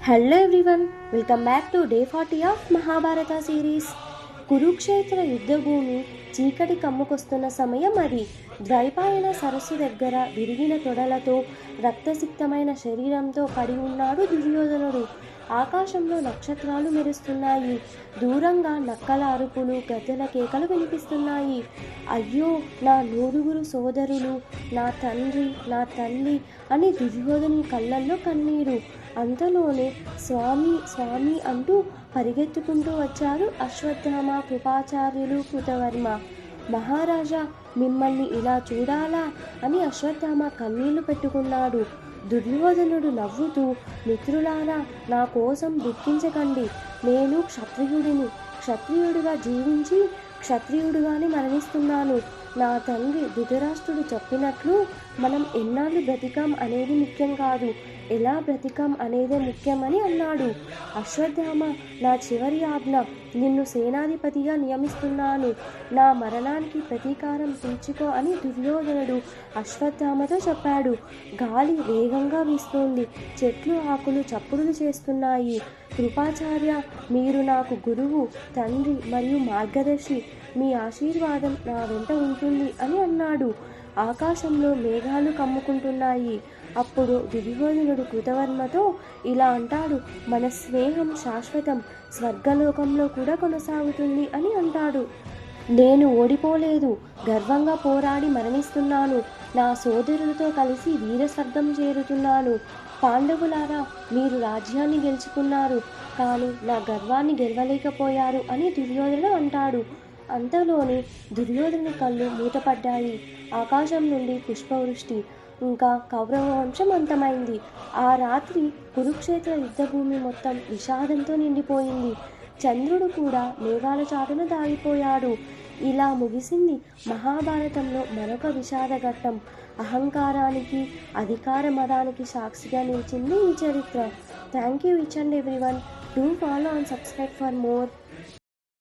Hello everyone, welcome back to day 40 of Mahabharata series. Kurukshetra యుద్ధభూమి చీకటి కమ్ముకొస్తున్న సమయం అది. ద్వైపాయన సరస్సు దగ్గర విరిగిన తొడలతో రక్తసిక్తమైన శరీరంతో పడి ఉన్నాడు దుర్యోధనుడు. ఆకాశంలో నక్షత్రాలు మెరుస్తున్నాయి. దూరంగా నక్కల అరుపులు, గద్దెల కేకలు వినిపిస్తున్నాయి. అయ్యో, నా నూరుగురు సోదరులు, నా తండ్రి, నా తల్లి అని దుర్యోధని కళ్ళల్లో కన్నీరు. అంతలోనే స్వామి స్వామి అంటూ పరిగెత్తుకుంటూ వచ్చారు అశ్వత్థామ, కృపాచార్యులు, కృతవర్మ. మహారాజా, మిమ్మల్ని ఇలా చూడాలా అని అశ్వత్థామ కన్నీళ్లు పెట్టుకున్నాడు. దుర్యోధనుడు నవ్వుతూ, మిత్రులారా, నా కోసం దుఃఖించకండి. నేను క్షత్రియుడిని. క్షత్రియుడిగా జీవించి క్షత్రియుడిగానే మరణిస్తున్నాను. నా తండ్రి ధృతరాష్ట్రుడు చెప్పినట్లు మనం ఎన్నాళ్ళు బ్రతికాం అనేది ముఖ్యం కాదు, ఎలా బ్రతికాం అనేదే ముఖ్యమని అన్నాడు. అశ్వత్థామ, నా చివరి ఆజ్ఞ, నిన్ను సేనాధిపతిగా నియమిస్తున్నాను. నా మరణానికి ప్రతీకారం తీర్చుకో అని దుర్యోధనుడు అశ్వత్థామతో చెప్పాడు. గాలి వేగంగా వీస్తోంది. చెట్లు ఆకులు చప్పుడులు చేస్తున్నాయి. కృపాచార్య, మీరు నాకు గురువు, తండ్రి మరియు మార్గదర్శి. మీ ఆశీర్వాదం నా వెంట ఉంటుంది అని అన్నాడు. ఆకాశంలో మేఘాలు కమ్ముకుంటున్నాయి. అప్పుడు దుర్యోధనుడు కృతవర్మతో ఇలా అంటాడు, మన స్నేహం శాశ్వతం, స్వర్గలోకంలో కూడా కొనసాగుతుంది అని అంటాడు. నేను ఓడిపోలేదు, గర్వంగా పోరాడి మరణిస్తున్నాను. నా సోదరులతో కలిసి వీరస్వర్గం చేరుతున్నాను. పాండవులారా, మీరు రాజ్యాన్ని గెలుచుకున్నారు, కానీ నా గర్వాన్ని గెలవలేకపోయారు అని దుర్యోధనుడు అంటాడు. అంతలోనే దుర్యోధనుని కళ్ళు మూతపడ్డాయి. ఆకాశం నుండి పుష్పవృష్టి, ఇంకా కౌరవ వంశం అంతమైంది. ఆ రాత్రి కురుక్షేత్ర యుద్ధభూమి మొత్తం విషాదంతో నిండిపోయింది. చంద్రుడు కూడా మేఘాల చాటున దాగిపోయాడు. ఇలా ముగిసింది మహాభారతంలో మరొక విషాద ఘట్టం. అహంకారానికి, అధికార మదానికి సాక్షిగా నిలిచింది ఈ చరిత్ర. Thank you each and everyone. Do follow and subscribe for more.